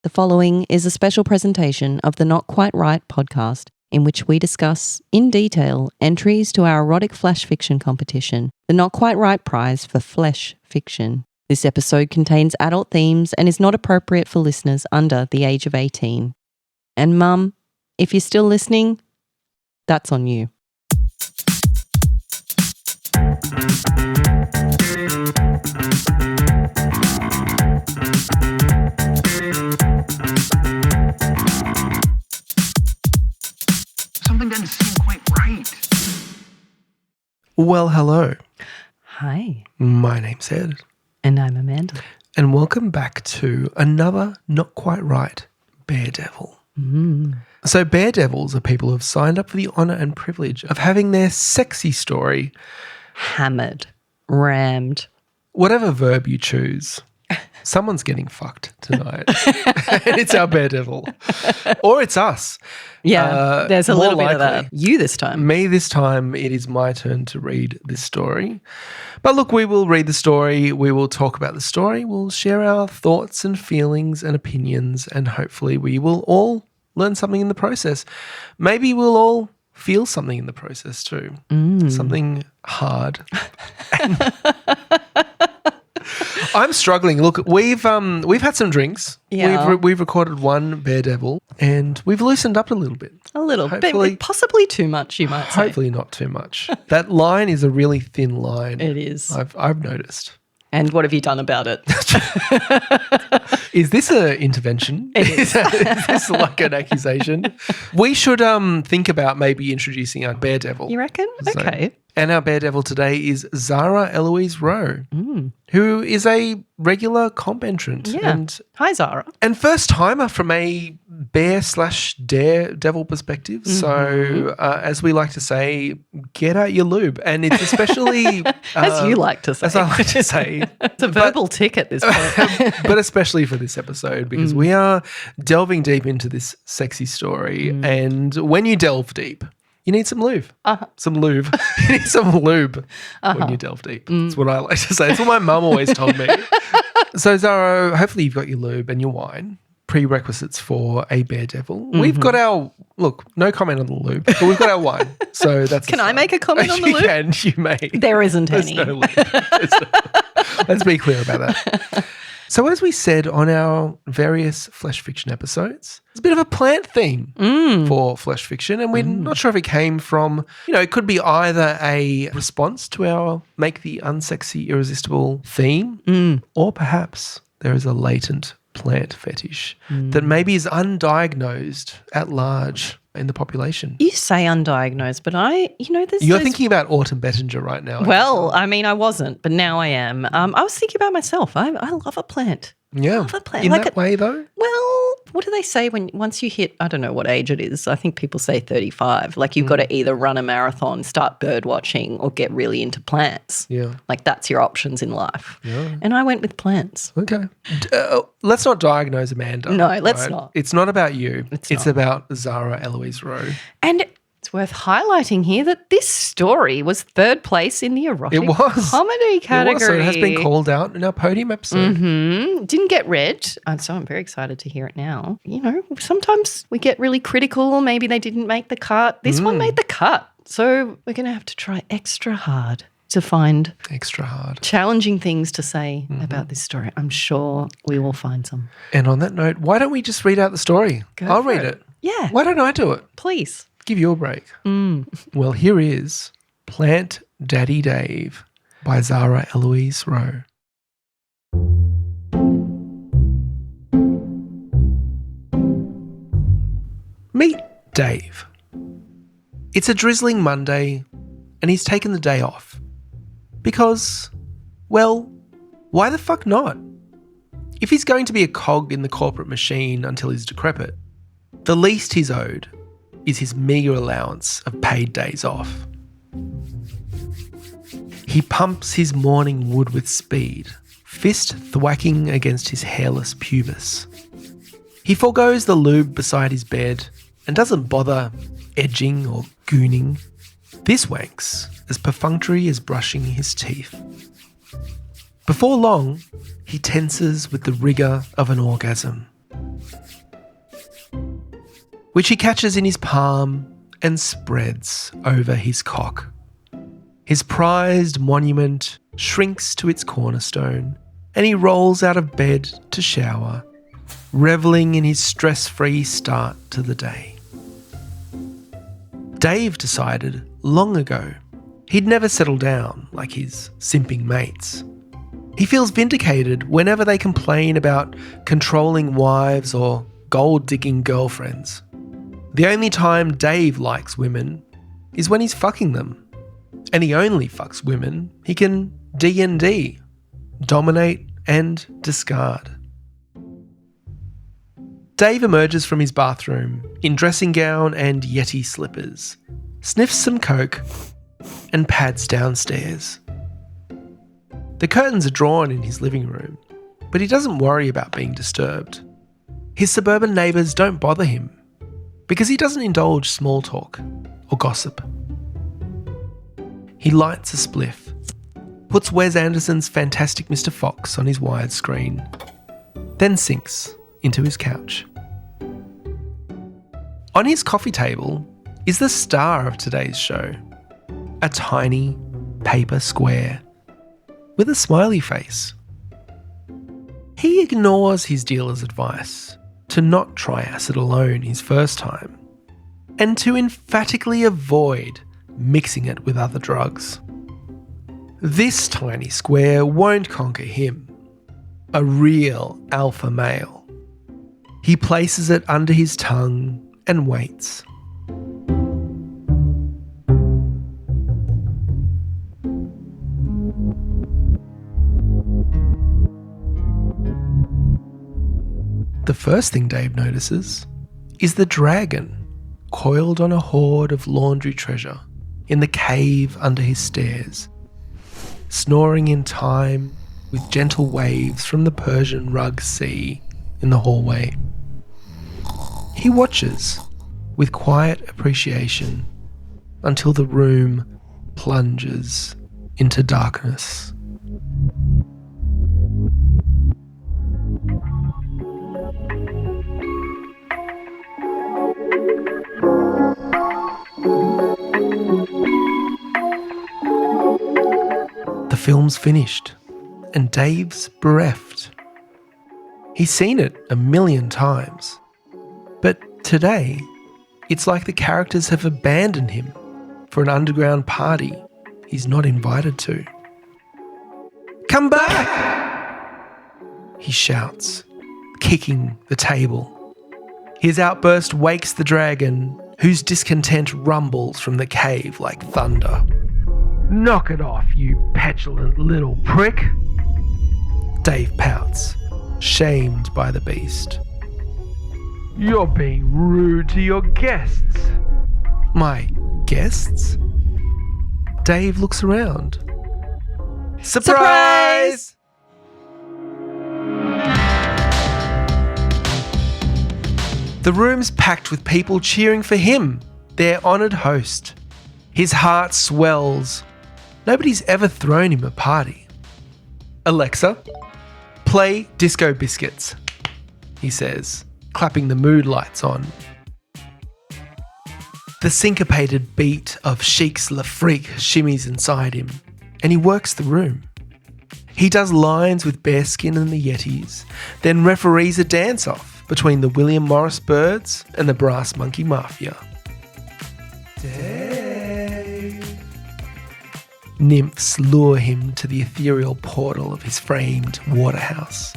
The following is a special presentation of the Not Quite Right podcast, in which we discuss, in detail, entries to our erotic flash fiction competition, the Not Quite Right Prize for Flesh Fiction. This episode contains adult themes and is not appropriate for listeners under the age of 18. And Mum, if you're still listening, that's on you. Something doesn't seem quite right. Well, hello. Hi. My name's Ed. And I'm Amanda. And welcome back to another Not Quite Right Baredevil. So Baredevils are people who have signed up for the honour and privilege of having their sexy story Hammered. Rammed. whatever verb you choose. Someone's getting fucked tonight. And it's our Baredevil. Or it's us. Yeah, there's a more little bit of likely. that. You this time. Me this time, it is my turn to read this story. But look, we will read the story. We will talk about the story. We'll share our thoughts and feelings and opinions, and hopefully we will all learn something in the process. Maybe we'll all feel something in the process too. Something hard. I'm struggling. Look, we've had some drinks. Yeah. We've recorded one Baredevil, and we've loosened up a little bit. A little Hopefully- bit. Possibly too much, you might say. Hopefully not too much. That line is a really thin line. It is. I've noticed. And what have you done about it? Is this an intervention? It is. Is this like an accusation? We should think about maybe introducing our Baredevil. You reckon? So- Okay. And our Baredevil today is Zarah Elouis-Ro, who is a regular comp entrant. Yeah. Hi, Zara. And first timer from a bear/daredevil perspective. So, as we like to say, get out your lube. And it's especially As you like to say. as I like to say, It's a verbal tick at this point. but especially for this episode, because we are delving deep into this sexy story. And when you delve deep, you need some lube. Some lube. You need some lube when you delve deep. That's what I like to say. That's what my mum always told me. So, Zara, hopefully you've got your lube and your wine. Prerequisites for a Baredevil. We've got our, look, no comment on the lube, but we've got our wine. So that's Can I make a comment on the lube? You can, you may. There isn't There's any. no lube. Let's be clear about that. So as we said on our various flesh fiction episodes, it's a bit of a plant theme for flesh fiction, and we're not sure if it came from, it could be either a response to our Make the Unsexy Irresistible theme, or perhaps there is a latent plant fetish that maybe is undiagnosed at large in the population. You say undiagnosed, but there's You're those- thinking about Autumn Bettinger right now. Well, I mean, I wasn't, but now I am. I was thinking about myself. I love a plant. Yeah. love a plant. In Like that way, though? Well, what do they say once you hit, I don't know what age it is. I think people say 35. Like you've got to either run a marathon, start bird watching, or get really into plants. Yeah. Like that's your options in life. Yeah. And I went with plants. Okay. Let's not diagnose Amanda. No, let's not. It's not about you. It's It's not. about Zarah Elouis-Ro. And it's worth highlighting here that this story was third place in the erotic It was. comedy category. It was, so it has been called out in our podium episode. Didn't get read, and so I'm very excited to hear it now. Sometimes we get really critical. Maybe they didn't make the cut. This one made the cut. So we're going to have to try extra hard to find Extra hard. challenging things to say about this story. I'm sure we will find some. And on that note, why don't we just read out the story? I'll for read it. it. Yeah. Why don't I do it? Please. Give you a break. Well, here is Plant Daddy Dave by Zarah Elouis-Ro. Meet Dave. It's a drizzling Monday, and he's taken the day off. Because, well, why the fuck not? If he's going to be a cog in the corporate machine until he's decrepit, the least he's owed is his meagre allowance of paid days off. He pumps his morning wood with speed, fist thwacking against his hairless pubis. He forgoes the lube beside his bed and doesn't bother edging or gooning. This wank's as perfunctory as brushing his teeth. Before long, he tenses with the rigour of an orgasm. which he catches in his palm and spreads over his cock. His prized monument shrinks to its cornerstone, and he rolls out of bed to shower, revelling in his stress-free start to the day. Dave decided long ago he'd never settle down like his simping mates. He feels vindicated whenever they complain about controlling wives or gold-digging girlfriends. The only time Dave likes women is when he's fucking them. And he only fucks women he can D&D, dominate and discard. Dave emerges from his bathroom in dressing gown and Yeti slippers, sniffs some coke and pads downstairs. The curtains are drawn in his living room, but he doesn't worry about being disturbed. His suburban neighbours don't bother him because he doesn't indulge small talk or gossip. He lights a spliff, puts Wes Anderson's Fantastic Mr. Fox on his widescreen, then sinks into his couch. On his coffee table is the star of today's show, a tiny paper square with a smiley face. He ignores his dealer's advice to not try acid alone his first time and to emphatically avoid mixing it with other drugs. This tiny square won't conquer him, a real alpha male. He places it under his tongue and waits. The first thing Dave notices is the dragon coiled on a hoard of laundry treasure in the cave under his stairs, snoring in time with gentle waves from the Persian rug sea in the hallway. He watches with quiet appreciation until the room plunges into darkness. The film's finished, and Dave's bereft. He's seen it 1,000,000 times, but today, it's like the characters have abandoned him for an underground party he's not invited to. "Come back!" he shouts, kicking the table. His outburst wakes the dragon, whose discontent rumbles from the cave like thunder. "Knock it off, you petulant little prick!" Dave pouts, shamed by the beast. "You're being rude to your guests." "My guests?" Dave looks around. Surprise! The room's packed with people cheering for him, their honoured host. His heart swells. Nobody's ever thrown him a party. "Alexa, play Disco Biscuits," he says, clapping the mood lights on. The syncopated beat of Chic's La Freak shimmies inside him, and he works the room. He does lines with Bearskin and the Yetis, then referees a dance-off between the William Morris Birds and the Brass Monkey Mafia. Dave. Nymphs lure him to the ethereal portal of his framed waterhouse.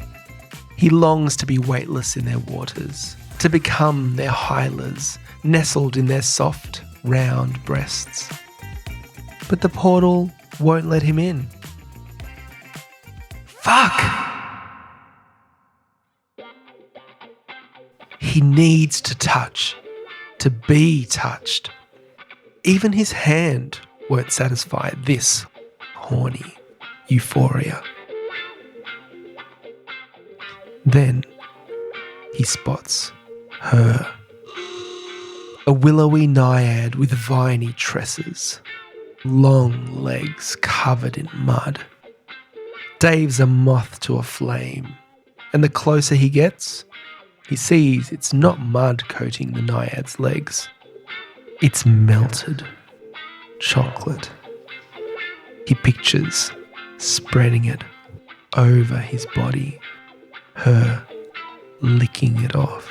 He longs to be weightless in their waters, to become their Hylas, nestled in their soft, round breasts. But the portal won't let him in. Fuck! He needs to touch, to be touched. Even his hand won't satisfy this horny euphoria. Then he spots her. A willowy naiad with viney tresses, long legs covered in mud. Dave's a moth to a flame, and the closer he gets, He sees it's not mud coating the naiad's legs. It's melted chocolate. He pictures spreading it over his body, her licking it off.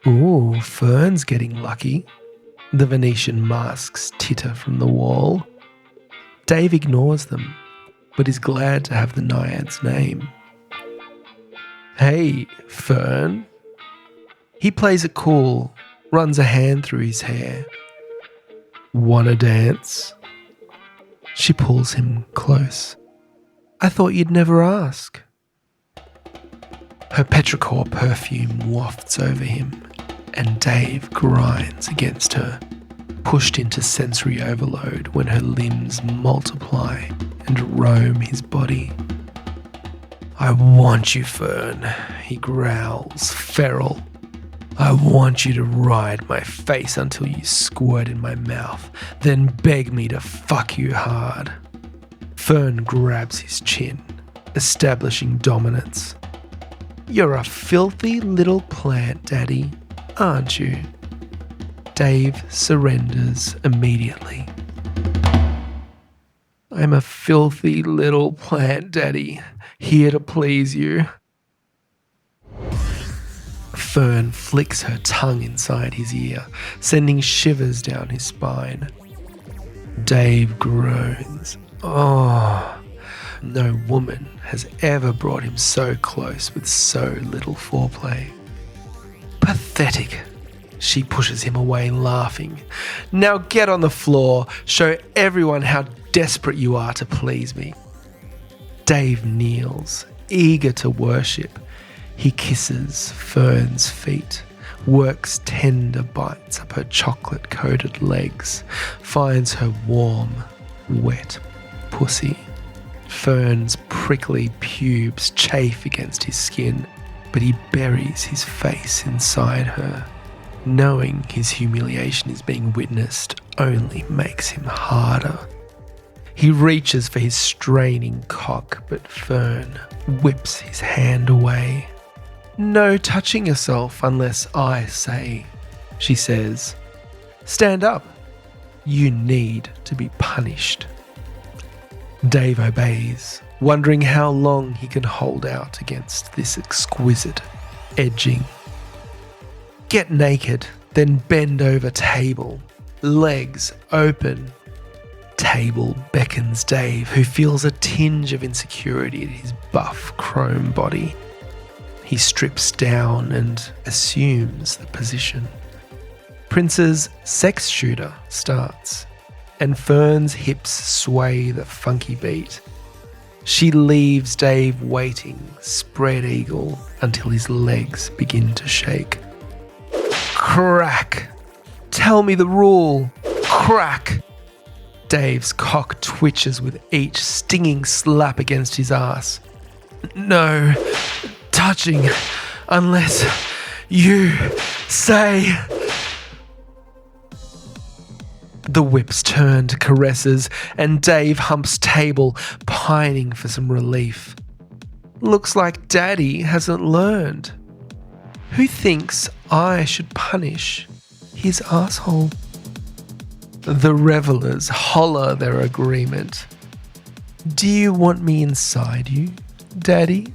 Ooh, Fern's getting lucky. The Venetian masks titter from the wall. Dave ignores them, but is glad to have the naiad's name. Hey, Fern. He plays it cool, runs a hand through his hair. Wanna dance? She pulls him close. I thought you'd never ask. Her petrichor perfume wafts over him, and Dave grinds against her, pushed into sensory overload when her limbs multiply and roam his body. I want you, Fern, he growls, feral. I want you to ride my face until you squirt in my mouth, then beg me to fuck you hard. Fern grabs his chin, establishing dominance. You're a filthy little plant, Daddy, aren't you? Dave surrenders immediately. I'm a filthy little plant, Daddy, here to please you. Fern flicks her tongue inside his ear, sending shivers down his spine. Dave groans. Oh, no woman has ever brought him so close with so little foreplay. Pathetic. She pushes him away, laughing. Now get on the floor. Show everyone how desperate you are to please me. Dave kneels, eager to worship. He kisses Fern's feet, works tender bites up her chocolate-coated legs, finds her warm, wet pussy. Fern's prickly pubes chafe against his skin, but he buries his face inside her. Knowing his humiliation is being witnessed only makes him harder. He reaches for his straining cock, but Fern whips his hand away. No touching yourself unless I say, she says. Stand up. You need to be punished. Dave obeys, wondering how long he can hold out against this exquisite edging. Get naked, then bend over table, legs open. Table beckons Dave, who feels a tinge of insecurity in his buff chrome body. He strips down and assumes the position. Prince's sex shooter starts, and Fern's hips sway the funky beat. She leaves Dave waiting, spread eagle, until his legs begin to shake. Crack! Tell me the rule! Crack! Dave's cock twitches with each stinging slap against his ass. No touching unless you say. The whips turn to caresses, and Dave humps table, pining for some relief. Looks like Daddy hasn't learned. Who thinks I should punish his asshole? The revelers holler their agreement. Do you want me inside you, Daddy?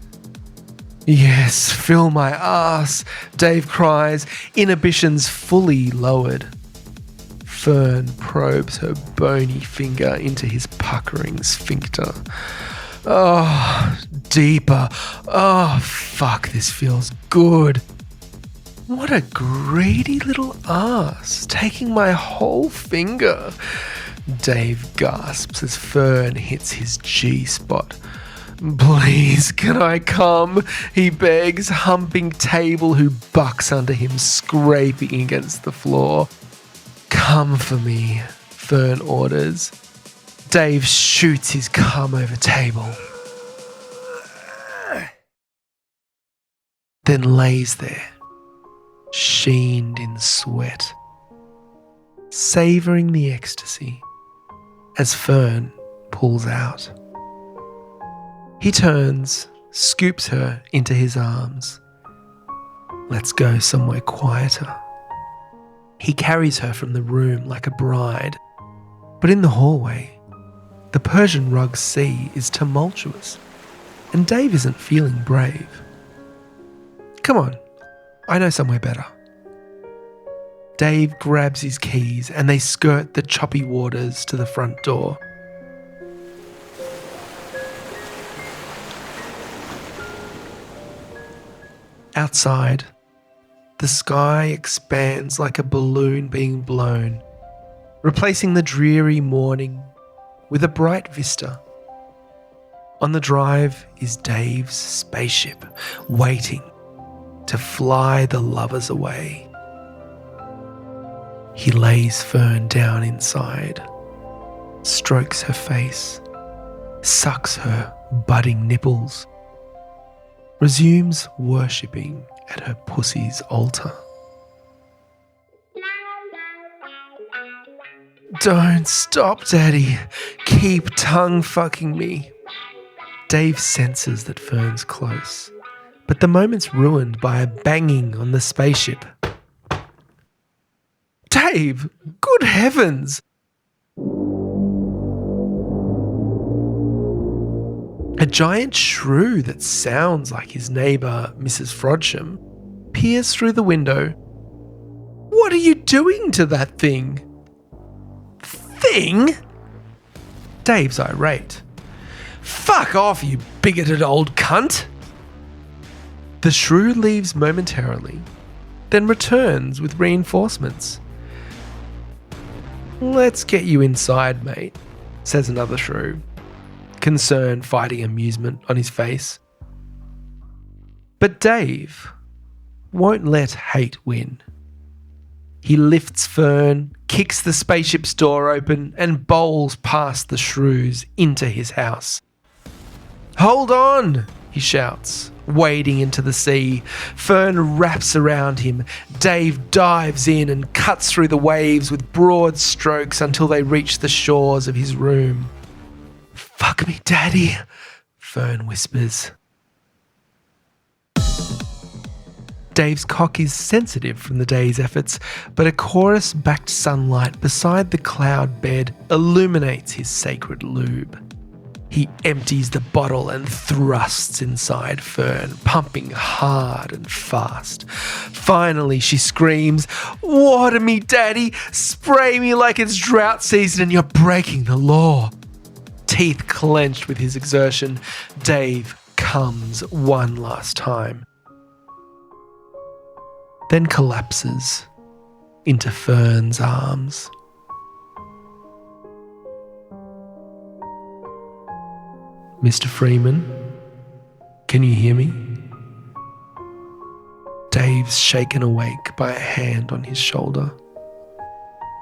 Yes, fill my ass, Dave cries, inhibitions fully lowered. Fern probes her bony finger into his puckering sphincter. Oh, deeper. Oh, fuck, this feels good. What a greedy little ass, taking my whole finger. Dave gasps as Fern hits his G-spot. Please, can I come? He begs, humping table who bucks under him, scraping against the floor. Come for me, Fern orders. Dave shoots his cum over table. Then lays there, sheened in sweat, savouring the ecstasy as Fern pulls out. He turns, scoops her into his arms. Let's go somewhere quieter. He carries her from the room like a bride, but in the hallway, the Persian rug sea is tumultuous, and Dave isn't feeling brave. Come on, I know somewhere better. Dave grabs his keys and they skirt the choppy waters to the front door. Outside, the sky expands like a balloon being blown, replacing the dreary morning with a bright vista. On the drive is Dave's spaceship, waiting to fly the lovers away. He lays Fern down inside, strokes her face, sucks her budding nipples, resumes worshipping at her pussy's altar. Don't stop, Daddy. Keep tongue fucking me. Dave senses that Fern's close, but the moment's ruined by a banging on the spaceship. Dave, good heavens! A giant shrew that sounds like his neighbour, Mrs. Frodsham, peers through the window. What are you doing to that thing? Thing? Dave's irate. Fuck off, you bigoted old cunt! The shrew leaves momentarily, then returns with reinforcements. Let's get you inside, mate, says another shrew, concern fighting amusement on his face. But Dave won't let hate win. He lifts Fern, kicks the spaceship's door open, and bowls past the shrews into his house. Hold on, he shouts, wading into the sea. Fern wraps around him. Dave dives in and cuts through the waves with broad strokes until they reach the shores of his room. Fuck me, Daddy, Fern whispers. Dave's cock is sensitive from the day's efforts, but a chorus-backed sunlight beside the cloud bed illuminates his sacred lube. He empties the bottle and thrusts inside Fern, pumping hard and fast. Finally, she screams, "Water me, Daddy! Spray me like it's drought season and you're breaking the law." Teeth clenched with his exertion, Dave comes one last time, then collapses into Fern's arms. Mr. Freeman, can you hear me? Dave's shaken awake by a hand on his shoulder.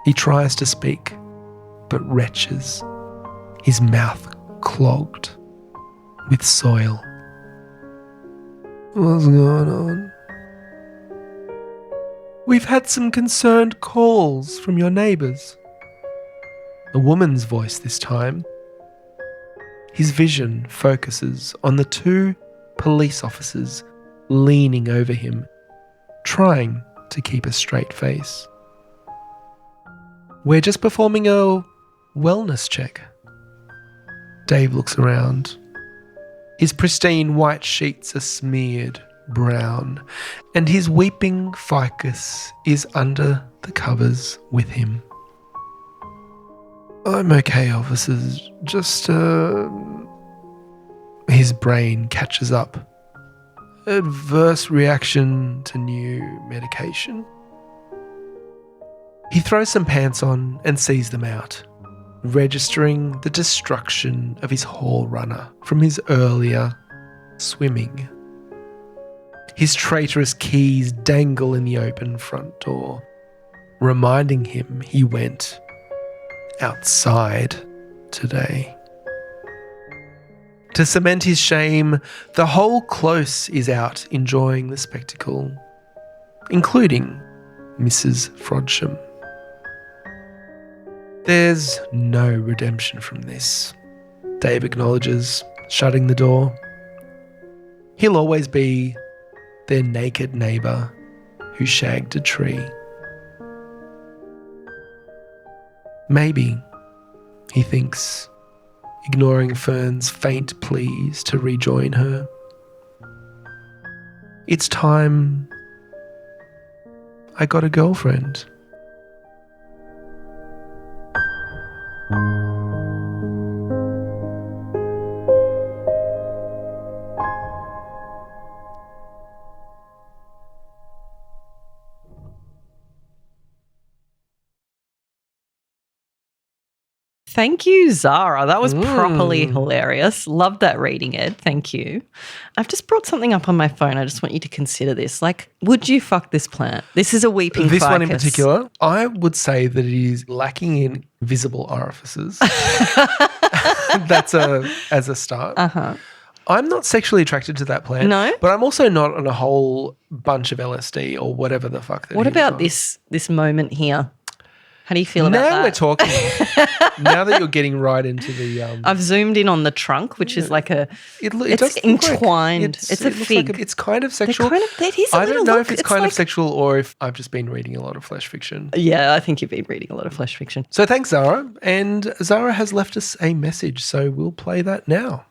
He tries to speak, but retches, his mouth clogged with soil. What's going on? We've had some concerned calls from your neighbours. A woman's voice this time. His vision focuses on the two police officers leaning over him, trying to keep a straight face. We're just performing a wellness check. Dave looks around. His pristine white sheets are smeared brown, and his weeping ficus is under the covers with him. I'm okay, officers. Just, His brain catches up. Adverse reaction to new medication. He throws some pants on and sees them out, registering the destruction of his hall runner from his earlier swimming. His traitorous keys dangle in the open front door, reminding him he went outside today. To cement his shame, the whole close is out enjoying the spectacle, including Mrs. Frodsham. There's no redemption from this, Dave acknowledges, shutting the door. He'll always be their naked neighbour who shagged a tree. Maybe, he thinks, ignoring Fern's faint pleas to rejoin her. It's time I got a girlfriend. Thank you, Zara. That was properly hilarious. Loved that reading, Ed. Thank you. I've just brought something up on my phone. I just want you to consider this. Like, would you fuck this plant? This is a weeping This ficus. one in particular, I would say that it is lacking in visible orifices. That's as a start. Uh-huh. I'm not sexually attracted to that plant. No? But I'm also not on a whole bunch of LSD or whatever the fuck that What he was about on. this moment here? How do you feel about that? Now we're talking. Now that you're getting right into the I've zoomed in on the trunk, which is like a it it's does look like entwined. It's a it looks fig. like it's kind of They're sexual. that is a I don't little know look. if it's kind like, of sexual or if I've just been reading a lot of flash fiction. Yeah, I think you've been reading a lot of flash fiction. So thanks, Zara. And Zara has left us a message, so we'll play that now.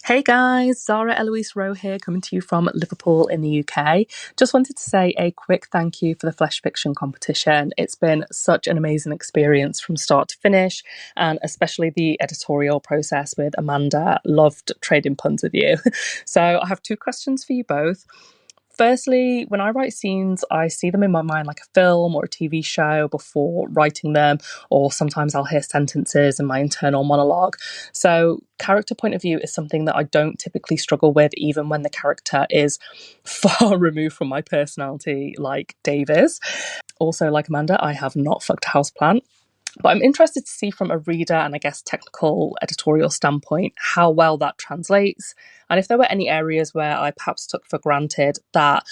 Hey guys, Zarah Elouis-Ro here, coming to you from Liverpool in the UK. Just wanted to say a quick thank you for the flash fiction competition. It's been such an amazing experience from start to finish, and especially the editorial process with Amanda. Loved trading puns with you. So I have two questions for you both. Firstly, when I write scenes, I see them in my mind like a film or a TV show before writing them, or sometimes I'll hear sentences in my internal monologue. So character point of view is something that I don't typically struggle with, even when the character is far removed from my personality, like Dave is. Also, like Amanda, I have not fucked a houseplant. But I'm interested to see from a reader and I guess technical editorial standpoint how well that translates, and if there were any areas where I perhaps took for granted that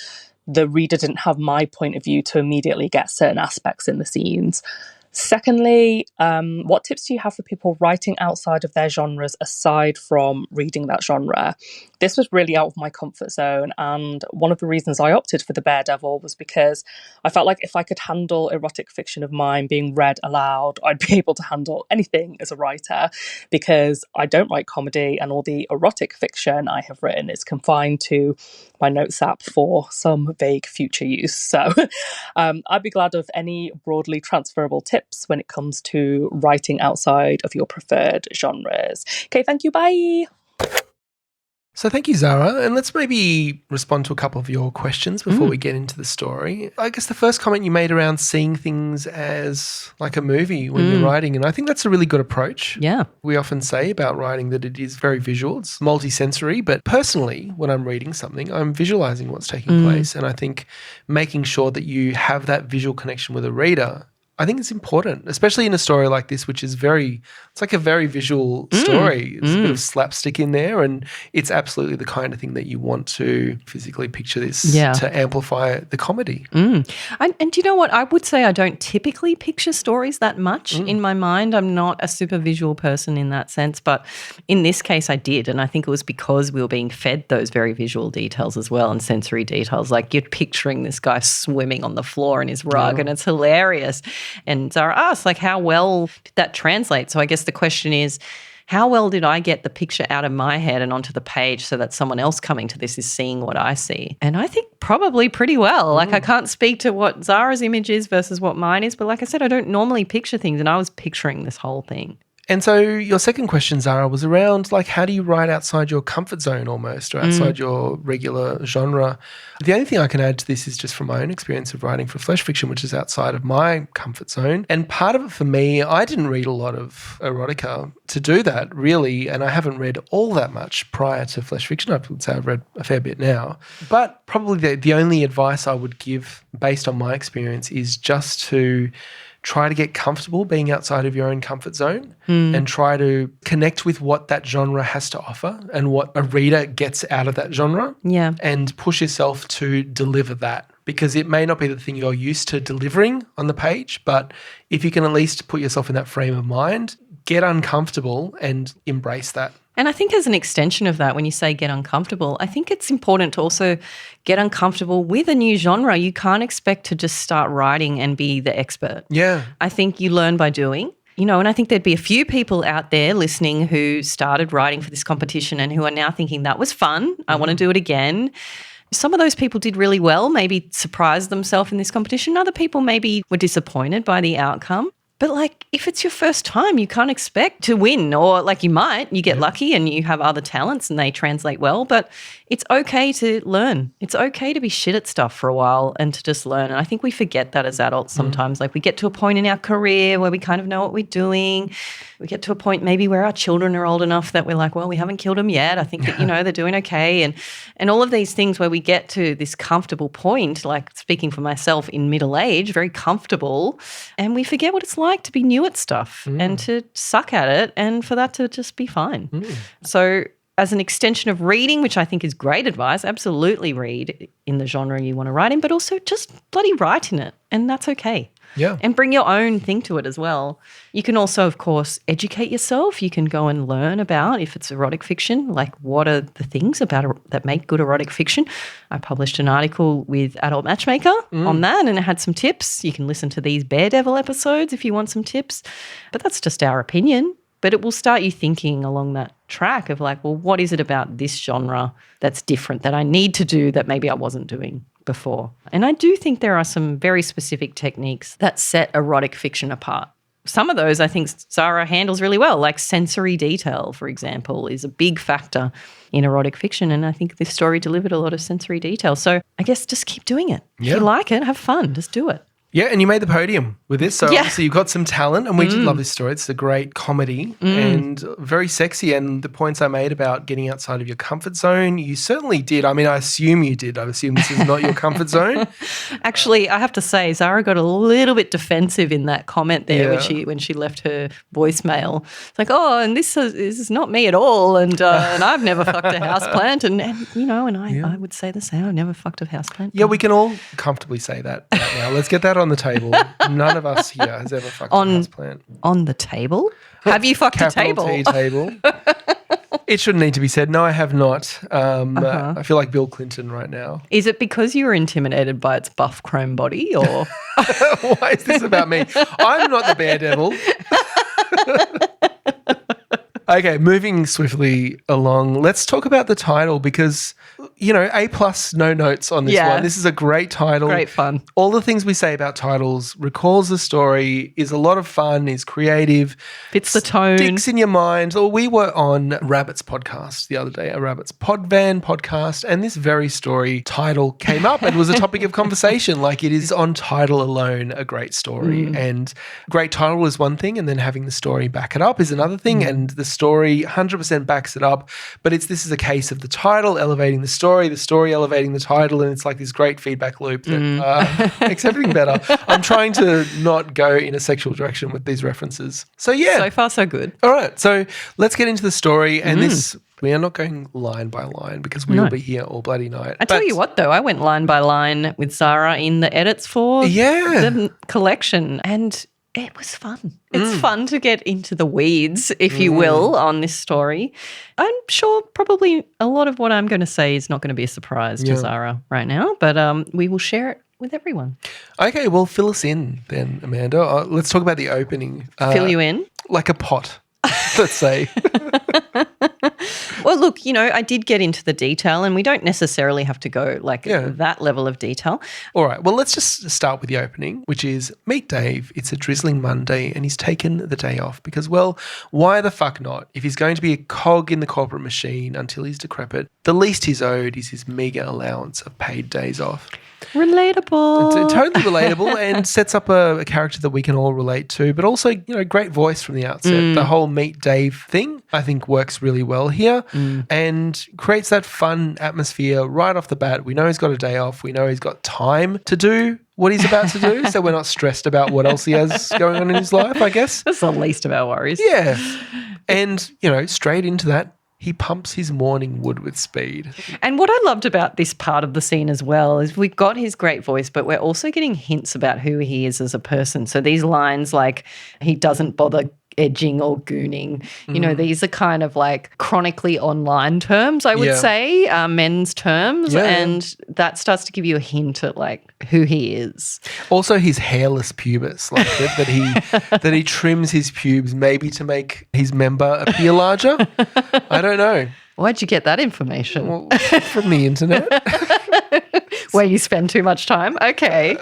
the reader didn't have my point of view to immediately get certain aspects in the scenes. Secondly, what tips do you have for people writing outside of their genres aside from reading that genre? This was really out of my comfort zone, and one of the reasons I opted for the Baredevil was because I felt like if I could handle erotic fiction of mine being read aloud, I'd be able to handle anything as a writer, because I don't write comedy and all the erotic fiction I have written is confined to my notes app for some vague future use. So I'd be glad of any broadly transferable tips when it comes to writing outside of your preferred genres. Okay, thank you, bye. So thank you, Zara. And let's maybe respond to a couple of your questions before we get into the story. I guess the first comment you made around seeing things as like a movie when you're writing, and I think that's a really good approach. Yeah. We often say about writing that it is very visual, it's multisensory, but personally, when I'm reading something, I'm visualizing what's taking place. And I think making sure that you have that visual connection with a reader, I think it's important, especially in a story like this, which is it's like a very visual story. There's a bit of slapstick in there, and it's absolutely the kind of thing that you want to physically picture this to amplify the comedy. And do you know what? I would say I don't typically picture stories that much in my mind. I'm not a super visual person in that sense, but in this case I did, and I think it was because we were being fed those very visual details as well and sensory details. Like you're picturing this guy swimming on the floor in his rug and it's hilarious. And Zara asked, like, how well did that translate? So I guess the question is, how well did I get the picture out of my head and onto the page so that someone else coming to this is seeing what I see? And I think probably pretty well. Like I can't speak to what Zara's image is versus what mine is, but like I said, I don't normally picture things, and I was picturing this whole thing. And so your second question, Zara, was around like how do you write outside your comfort zone almost, or outside your regular genre? The only thing I can add to this is just from my own experience of writing for flash fiction, which is outside of my comfort zone. And part of it for me, I didn't read a lot of erotica to do that really, and I haven't read all that much prior to flash fiction. I would say I've read a fair bit now. But probably the only advice I would give based on my experience is just to try to get comfortable being outside of your own comfort zone and try to connect with what that genre has to offer and what a reader gets out of that genre. Yeah. And push yourself to deliver that, because it may not be the thing you're used to delivering on the page, but if you can at least put yourself in that frame of mind, get uncomfortable and embrace that. And I think as an extension of that, when you say get uncomfortable, I think it's important to also get uncomfortable with a new genre. You can't expect to just start writing and be the expert. Yeah. I think you learn by doing. And I think there'd be a few people out there listening who started writing for this competition and who are now thinking that was fun. I want to do it again. Some of those people did really well, maybe surprised themselves in this competition. Other people maybe were disappointed by the outcome. But like if it's your first time, you can't expect to win, or like you might, you get lucky and you have other talents and they translate well, but it's okay to learn. It's okay to be shit at stuff for a while and to just learn. And I think we forget that as adults sometimes. Like we get to a point in our career where we kind of know what we're doing. We get to a point maybe where our children are old enough that we're like, well, we haven't killed them yet. I think that, they're doing okay. And all of these things where we get to this comfortable point, like speaking for myself in middle age, very comfortable, and we forget what it's like to be new at stuff and to suck at it and for that to just be fine. So as an extension of reading, which I think is great advice, absolutely read in the genre you want to write in, but also just bloody write in it, and that's okay. Yeah. And bring your own thing to it as well. You can also, of course, educate yourself. You can go and learn about, if it's erotic fiction, like what are the things about that make good erotic fiction. I published an article with Adult Matchmaker on that, and it had some tips. You can listen to these Baredevil episodes if you want some tips. But that's just our opinion. But it will start you thinking along that track of like, well, what is it about this genre that's different that I need to do that maybe I wasn't doing before? And I do think there are some very specific techniques that set erotic fiction apart. Some of those I think Zarah handles really well, like sensory detail, for example, is a big factor in erotic fiction, and I think this story delivered a lot of sensory detail. So I guess just keep doing it. Yeah. If you like it, have fun, just do it. Yeah, and you made the podium with this. So obviously you've got some talent, and we did love this story. It's a great comedy and very sexy. And the points I made about getting outside of your comfort zone, you certainly did. I mean, I assume you did. I assume this is not your comfort zone. Actually, I have to say, Zarah got a little bit defensive in that comment there when she left her voicemail. It's like, oh, and this is not me at all, and I've never fucked a houseplant, and I would say the same. I've never fucked a houseplant. Yeah, we can all comfortably say that right now. Let's get that on the table. None of us here has ever fucked a houseplant. On the table? Have you fucked a table? Capital T table. It shouldn't need to be said. No, I have not. I feel like Bill Clinton right now. Is it because you were intimidated by its buff chrome body, or? Why is this about me? I'm not the Baredevil. Okay, moving swiftly along, let's talk about the title because, A+, no notes on this one. This is a great title. Great fun. All the things we say about titles, recalls the story, is a lot of fun, is creative. Fits the tone. Sticks in your mind. Or we were on Rabbit's podcast the other day, a Rabbit's Podvan podcast, and this very story title came up and was a topic of conversation. Like it is on title alone a great story. And great title is one thing, and then having the story back it up is another thing, and the story 100% backs it up, but this is a case of the title elevating the story elevating the title, and it's like this great feedback loop that makes everything better. I'm trying to not go in a sexual direction with these references. So yeah. So far, so good. All right, so let's get into the story, and we are not going line by line because we will be here all bloody night. I tell you what, though, I went line by line with Zarah in the edits for the collection, and it was fun. It's fun to get into the weeds, if you will, on this story. I'm sure probably a lot of what I'm going to say is not going to be a surprise to Zarah right now, but we will share it with everyone. Okay, well, fill us in then, Amanda. Let's talk about the opening. Fill you in? Like a pot, let's say. Well, look, I did get into the detail, and we don't necessarily have to go that level of detail. All right. Well, let's just start with the opening, which is meet Dave. It's a drizzling Monday, and he's taken the day off because, well, why the fuck not? If he's going to be a cog in the corporate machine until he's decrepit, the least he's owed is his meagre allowance of paid days off. Relatable. It's totally relatable and sets up a character that we can all relate to, but also, great voice from the outset. The whole meet Dave thing, I think, works really well here and creates that fun atmosphere right off the bat. We know he's got a day off. We know he's got time to do what he's about to do, so we're not stressed about what else he has going on in his life, I guess. That's the least of our worries. Yeah. And, straight into that he pumps his morning wood with speed. And what I loved about this part of the scene as well is we've got his great voice, but we're also getting hints about who he is as a person. So these lines like he doesn't bother edging or gooning, these are kind of like chronically online terms, I would say, men's terms. And that starts to give you a hint at like who he is. Also his hairless pubis, like that he trims his pubes maybe to make his member appear larger. I don't know. Where'd you get that information? Well, from the internet. Where you spend too much time? Okay.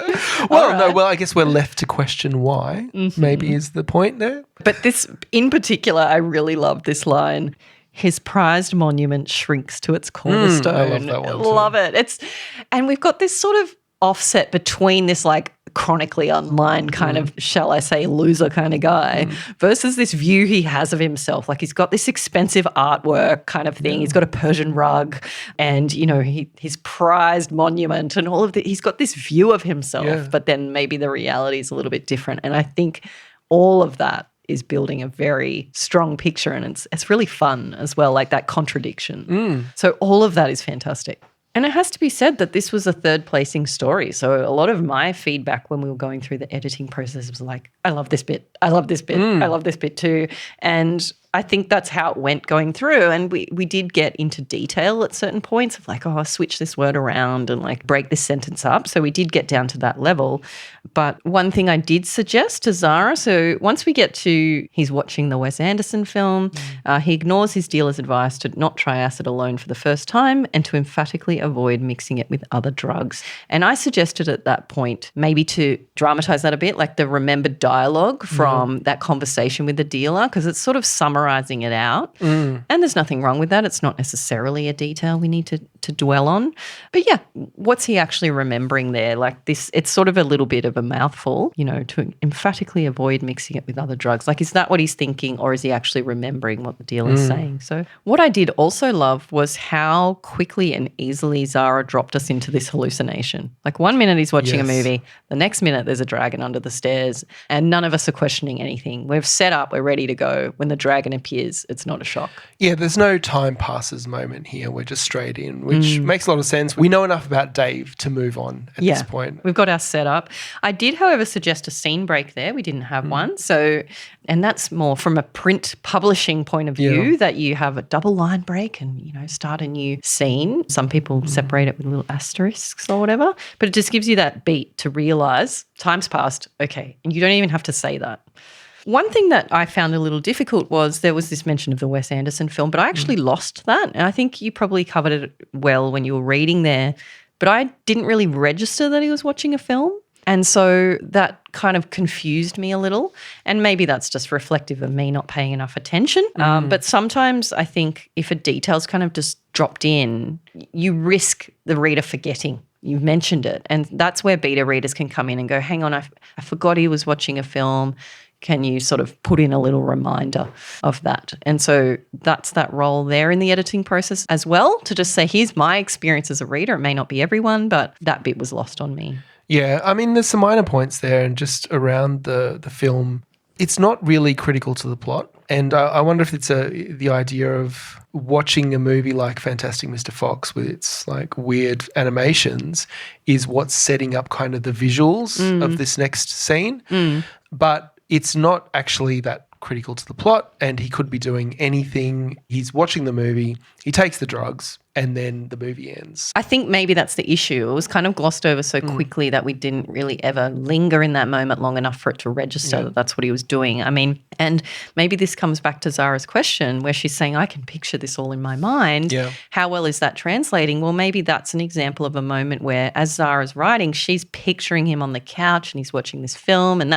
Well, I guess we're left to question why, maybe is the point there. But this, in particular, I really love this line. His prized monument shrinks to its cornerstone. I love that one too. Love it. And we've got this sort of offset between this like chronically online kind of, shall I say, loser kind of guy versus this view he has of himself. Like he's got this expensive artwork kind of thing. He's got a Persian rug and, his prized monument and all of that. He's got this view of himself, but then maybe the reality is a little bit different. And I think all of that is building a very strong picture and it's really fun as well, like that contradiction. So all of that is fantastic. And it has to be said that this was a third placing story. So a lot of my feedback when we were going through the editing process was like, I love this bit. I love this bit. I love this bit too. And I think that's how it went going through. And we did get into detail at certain points of like, switch this word around and like break this sentence up. So we did get down to that level. But one thing I did suggest to Zarah, so once we get to he's watching the Wes Anderson film, he ignores his dealer's advice to not try acid alone for the first time and to emphatically avoid mixing it with other drugs. And I suggested at that point maybe to dramatize that a bit, like the remembered dialogue from that conversation with the dealer, because it's sort of summarizing it out. And there's nothing wrong with that. It's not necessarily a detail we need to dwell on. But yeah, what's he actually remembering there? Like this, it's sort of a little bit of a mouthful, to emphatically avoid mixing it with other drugs. Like, is that what he's thinking or is he actually remembering what the dealer's saying? So what I did also love was how quickly and easily Zarah dropped us into this hallucination. Like 1 minute he's watching a movie, the next minute there's a dragon under the stairs and none of us are questioning anything. We've set up, we're ready to go. When the dragon appears, it's not a shock. Yeah, there's no time passes moment here. We're just straight in, which makes a lot of sense. We know enough about Dave to move on at this point. We've got our setup. I did, however, suggest a scene break there. We didn't have one. So, and that's more from a print publishing point of view, that you have a double line break and, start a new scene. Some people separate it with little asterisks or whatever, but it just gives you that beat to realise time's passed, okay, and you don't even have to say that. One thing that I found a little difficult was there was this mention of the Wes Anderson film, but I actually lost that. And I think you probably covered it well when you were reading there, but I didn't really register that he was watching a film. And so that kind of confused me a little. And maybe that's just reflective of me not paying enough attention. But sometimes I think if a detail's kind of just dropped in, you risk the reader forgetting. You've mentioned it. And that's where beta readers can come in and go, hang on, I forgot he was watching a film. Can you sort of put in a little reminder of that? And so that's that role there in the editing process as well, to just say, here's my experience as a reader. It may not be everyone, but that bit was lost on me. Yeah, I mean, there's some minor points there and just around the film. It's not really critical to the plot. And I wonder if it's the idea of watching a movie like Fantastic Mr. Fox with its like weird animations is what's setting up kind of the visuals of this next scene. But it's not actually that critical to the plot, and he could be doing anything. He's watching the movie, he takes the drugs, and then the movie ends. I think maybe that's the issue. It was kind of glossed over so quickly that we didn't really ever linger in that moment long enough for it to register that that's what he was doing. I mean, and maybe this comes back to Zarah's question where she's saying, I can picture this all in my mind. Yeah. How well is that translating? Well, maybe that's an example of a moment where, as Zarah's writing, she's picturing him on the couch and he's watching this film, and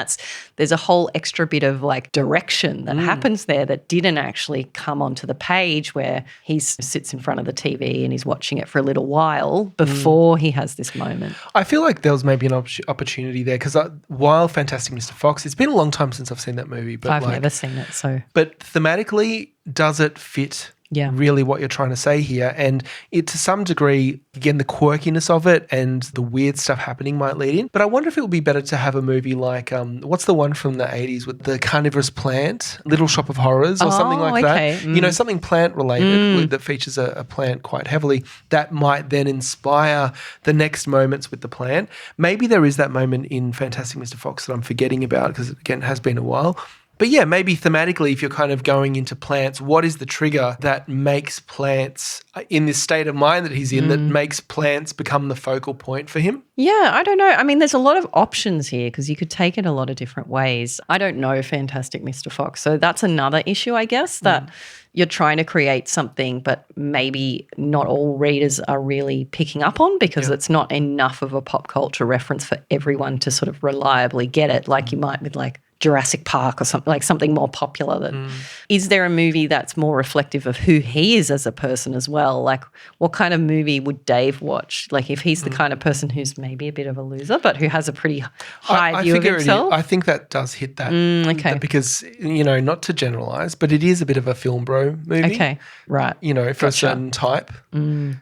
there's a whole extra bit of like direction that happens there that didn't actually come onto the page, where he sits in front of the TV and he's watching it for a little while before he has this moment. I feel like there was maybe an opportunity there because while Fantastic Mr. Fox, it's been a long time since I've seen that movie. But I've never seen it, so. But thematically, does it fit really what you're trying to say here. And it, to some degree, again, the quirkiness of it and the weird stuff happening might lead in. But I wonder if it would be better to have a movie like, what's the one from the 80s with the carnivorous plant, Little Shop of Horrors or something like that. You know, something plant related that features a plant quite heavily that might then inspire the next moments with the plant. Maybe there is that moment in Fantastic Mr. Fox that I'm forgetting about because, again, it has been a while. But yeah, maybe thematically, if you're kind of going into plants, what is the trigger that makes plants in this state of mind that he's in that makes plants become the focal point for him? Yeah, I don't know. I mean, there's a lot of options here because you could take it a lot of different ways. I don't know Fantastic Mr. Fox. So that's another issue, I guess, that you're trying to create something but maybe not all readers are really picking up on because it's not enough of a pop culture reference for everyone to sort of reliably get it like you might with like Jurassic Park or something, like something more popular. Than is there a movie that's more reflective of who he is as a person as well? Like what kind of movie would Dave watch? Like if he's the kind of person who's maybe a bit of a loser but who has a pretty high view of himself? I think that does hit that. Because, you know, not to generalise, but it is a bit of a film bro movie. Okay, right. You know, for a certain type.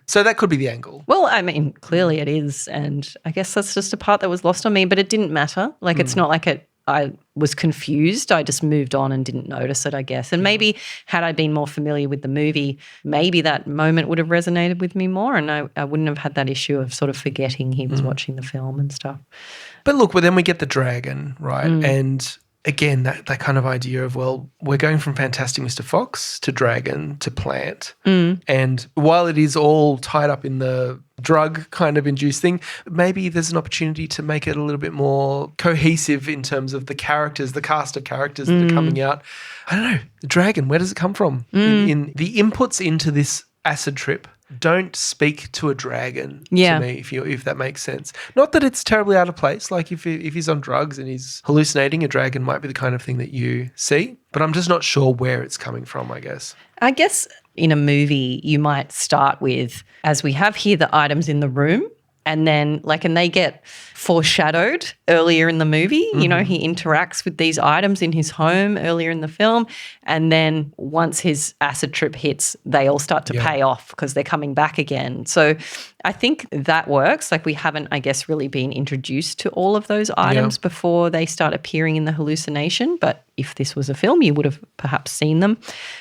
So that could be the angle. Well, I mean, clearly it is, and I guess that's just a part that was lost on me, but it didn't matter. Like it's not like I was confused. I just moved on and didn't notice it, I guess. And maybe had I been more familiar with the movie, maybe that moment would have resonated with me more and I wouldn't have had that issue of sort of forgetting he was watching the film and stuff. But look, then we get the dragon, right? And again, that kind of idea of, well, we're going from Fantastic Mr. Fox to dragon to plant. And while it is all tied up in the drug kind of induced thing, maybe there's an opportunity to make it a little bit more cohesive in terms of the characters, the cast of characters that are coming out. I don't know, the dragon, where does it come from? In the inputs into this acid trip don't speak to a dragon to me, if that makes sense. Not that it's terribly out of place. Like if he's on drugs and he's hallucinating, a dragon might be the kind of thing that you see. But I'm just not sure where it's coming from, I guess. I guess in a movie you might start with, as we have here, the items in the room. And then, and they get foreshadowed earlier in the movie. You know, he interacts with these items in his home earlier in the film. And then once his acid trip hits, they all start to pay off because they're coming back again. So I think that works. Like we haven't, I guess, really been introduced to all of those items before they start appearing in the hallucination. But if this was a film, you would have perhaps seen them.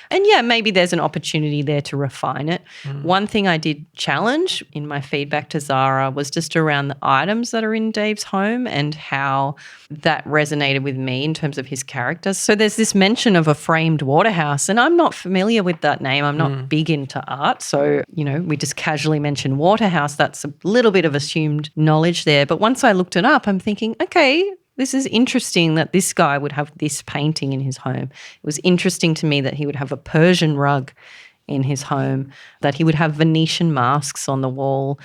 And maybe there's an opportunity there to refine it. One thing I did challenge in my feedback to Zarah was just around the items that are in Dave's home and how that resonated with me in terms of his characters. So there's this mention of a framed waterhouse, and I'm not familiar with that name. I'm not big into art. So, you know, we just casually mention waterhouse. That's a little bit of assumed knowledge there. But once I looked it up, I'm thinking, okay, this is interesting that this guy would have this painting in his home. It was interesting to me that he would have a Persian rug in his home, that he would have Venetian masks on the wall.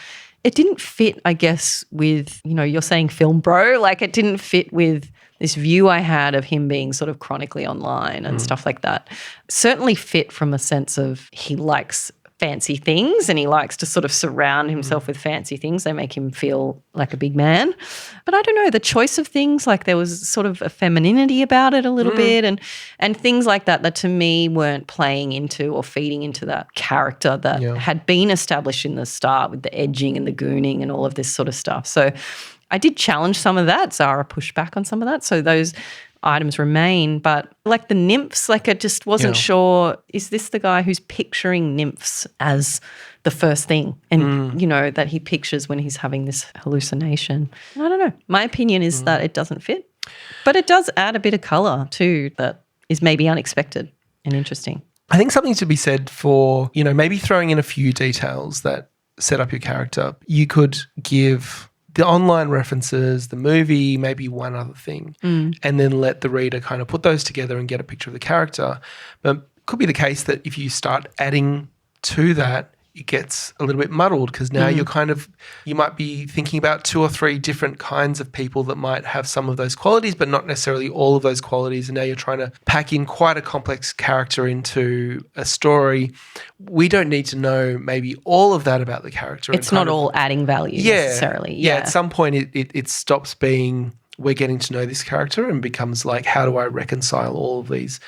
It didn't fit, I guess, with, you know, you're saying film bro, like it didn't fit with this view I had of him being sort of chronically online and stuff like that. Certainly fit from a sense of he likes fancy things and he likes to sort of surround himself with fancy things. They make him feel like a big man. But I don't know, the choice of things, like there was sort of a femininity about it a little bit and things like that to me weren't playing into or feeding into that character that had been established in the start with the edging and the gooning and all of this sort of stuff. So I did challenge some of that. Zarah pushed back on some of that. So those items remain, but like the nymphs, like I just wasn't sure, is this the guy who's picturing nymphs as the first thing and, you know, that he pictures when he's having this hallucination? I don't know. My opinion is that it doesn't fit, but it does add a bit of colour too that is maybe unexpected and interesting. I think something to be said for, you know, maybe throwing in a few details that set up your character. You could give the online references, the movie, maybe one other thing, and then let the reader kind of put those together and get a picture of the character. But it could be the case that if you start adding to that, it gets a little bit muddled because now you might be thinking about 2 or 3 different kinds of people that might have some of those qualities, but not necessarily all of those qualities. And now you're trying to pack in quite a complex character into a story. We don't need to know maybe all of that about the character. It's not all adding value necessarily. Yeah, at some point it stops being we're getting to know this character and becomes like, how do I reconcile all of these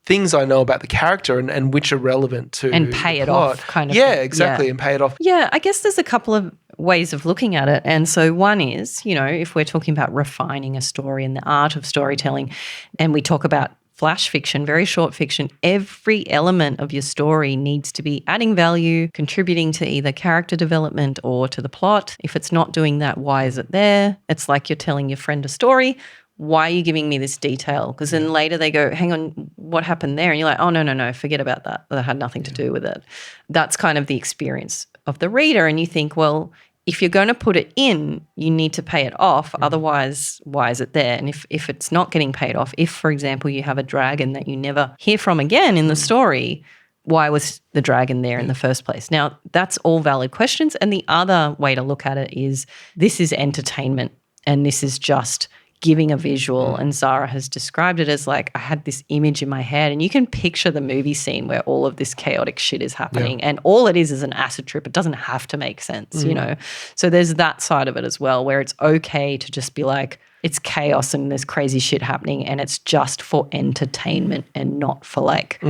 things I know about the character and which are relevant to And pay the it plot. off kind of Yeah, thing. exactly, Yeah. and pay it off. Yeah, I guess there's a couple of ways of looking at it. And so one is, you know, if we're talking about refining a story and the art of storytelling, and we talk about flash fiction, very short fiction, every element of your story needs to be adding value, contributing to either character development or to the plot. If it's not doing that, why is it there? It's like you're telling your friend a story. Why are you giving me this detail? Because then later they go, hang on, what happened there? And you're like, oh, no, forget about that. That had nothing to do with it. That's kind of the experience of the reader. And you think, well, if you're going to put it in, you need to pay it off. Otherwise, why is it there? And if it's not getting paid off, if, for example, you have a dragon that you never hear from again in the story, why was the dragon there in the first place? Now, that's all valid questions. And the other way to look at it is this is entertainment and this is just giving a visual. And Zarah has described it as like, I had this image in my head, and you can picture the movie scene where all of this chaotic shit is happening. And all it is an acid trip. It doesn't have to make sense, you know? So there's that side of it as well, where it's okay to just be like, it's chaos and there's crazy shit happening and it's just for entertainment and not for like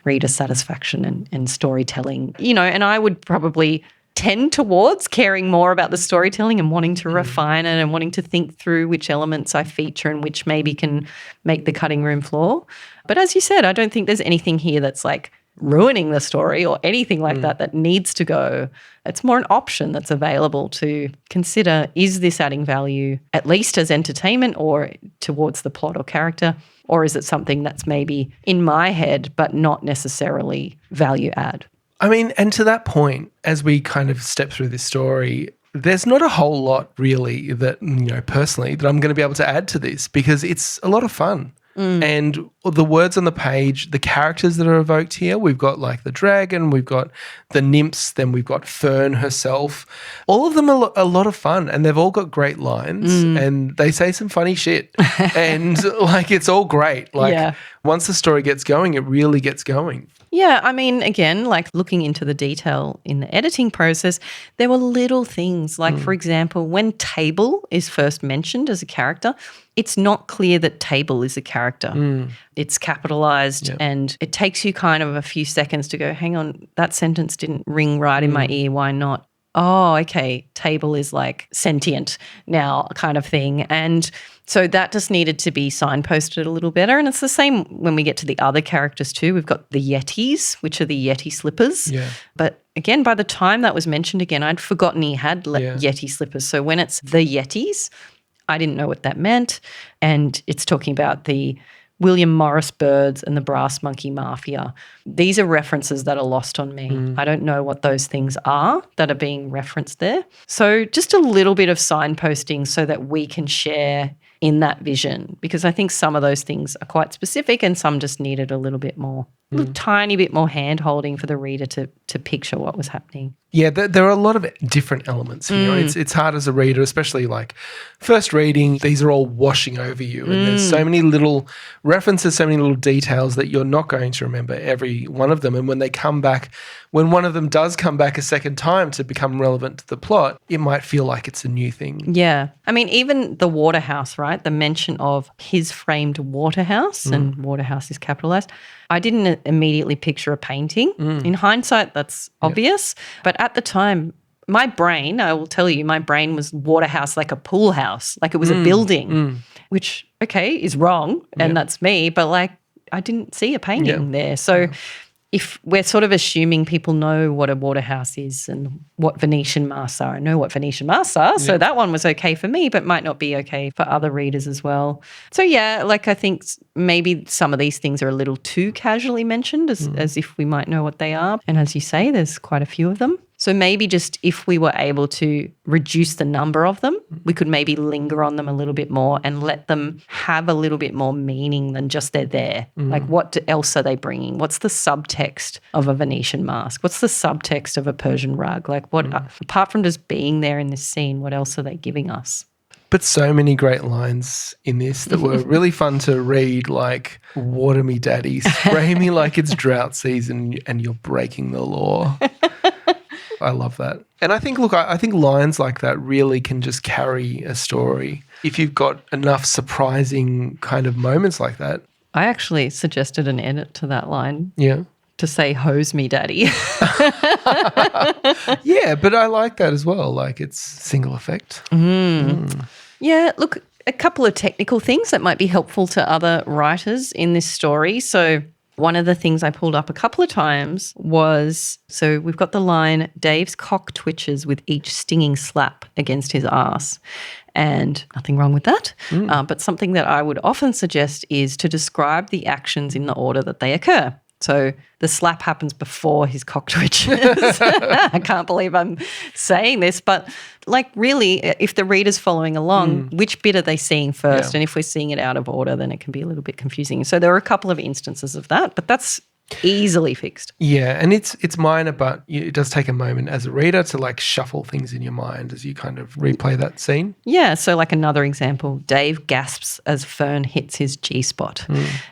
reader satisfaction and storytelling, you know. And I would probably tend towards caring more about the storytelling and wanting to refine it and wanting to think through which elements I feature and which maybe can make the cutting room floor. But as you said, I don't think there's anything here that's like ruining the story or anything like that needs to go. It's more an option that's available to consider, is this adding value at least as entertainment or towards the plot or character, or is it something that's maybe in my head but not necessarily value add? I mean, and to that point, as we kind of step through this story, there's not a whole lot really that, you know, personally that I'm going to be able to add to this because it's a lot of fun. And the words on the page, the characters that are evoked here, we've got like the dragon, we've got the nymphs, then we've got Fern herself. All of them are a lot of fun and they've all got great lines and they say some funny shit and like it's all great. Like once the story gets going, it really gets going. Yeah, I mean, again, like looking into the detail in the editing process, there were little things like, for example, when Table is first mentioned as a character, it's not clear that Table is a character. It's capitalized and it takes you kind of a few seconds to go, hang on, that sentence didn't ring right in my ear. Why not? Oh, okay, Table is like sentient now kind of thing. And so that just needed to be signposted a little better. And it's the same when we get to the other characters too. We've got the Yetis, which are the Yeti slippers. Yeah. But again, by the time that was mentioned again, I'd forgotten he had Yeti slippers. So when it's the Yetis, I didn't know what that meant. And it's talking about the William Morris birds and the Brass Monkey Mafia. These are references that are lost on me. I don't know what those things are that are being referenced there. So just a little bit of signposting so that we can share in that vision, because I think some of those things are quite specific and some just needed a little bit more, a tiny bit more hand-holding for the reader to picture what was happening. Yeah, there are a lot of different elements here. It's hard as a reader, especially like first reading, these are all washing over you and there's so many little references, so many little details that you're not going to remember every one of them. And when they come back, when one of them does come back a second time to become relevant to the plot, it might feel like it's a new thing. Yeah. I mean, even the Waterhouse, right? The mention of his framed Waterhouse, and Waterhouse is capitalized. I didn't immediately picture a painting. In hindsight, that's obvious. But at the time, my brain, I will tell you, my brain was Waterhouse like a pool house, like it was a building, which, okay, is wrong, and that's me. But like, I didn't see a painting there. So if we're sort of assuming people know what a Waterhouse is and what Venetian masks are, I know what Venetian masks are, so that one was okay for me, but might not be okay for other readers as well. So yeah, like I think maybe some of these things are a little too casually mentioned as if we might know what they are. And as you say, there's quite a few of them. So maybe just if we were able to reduce the number of them, we could maybe linger on them a little bit more and let them have a little bit more meaning than just they're there. Like what else are they bringing? What's the subtext of a Venetian mask? What's the subtext of a Persian rug? Like what, apart from just being there in this scene, what else are they giving us? But so many great lines in this that were really fun to read, like, water me daddy, spray me like it's drought season and you're breaking the law. I love that. And I think, look, I think lines like that really can just carry a story. If you've got enough surprising kind of moments like that, I actually suggested an edit to that line Yeah. to say, hose me, daddy. Yeah, but I like that as well. Like it's single effect. Yeah, look, a couple of technical things that might be helpful to other writers in this story. So one of the things I pulled up a couple of times was, so we've got the line, Dave's cock twitches with each stinging slap against his ass. And nothing wrong with that. But something that I would often suggest is to describe the actions in the order that they occur. So the slap happens before his cock twitches. I can't believe I'm saying this, but like really, if the reader's following along, which bit are they seeing first? Yeah. And if we're seeing it out of order, then it can be a little bit confusing. So there are a couple of instances of that, but that's easily fixed. Yeah, and it's minor, but it does take a moment as a reader to like shuffle things in your mind as you kind of replay that scene. Yeah, so like another example, Dave gasps as Fern hits his G-spot.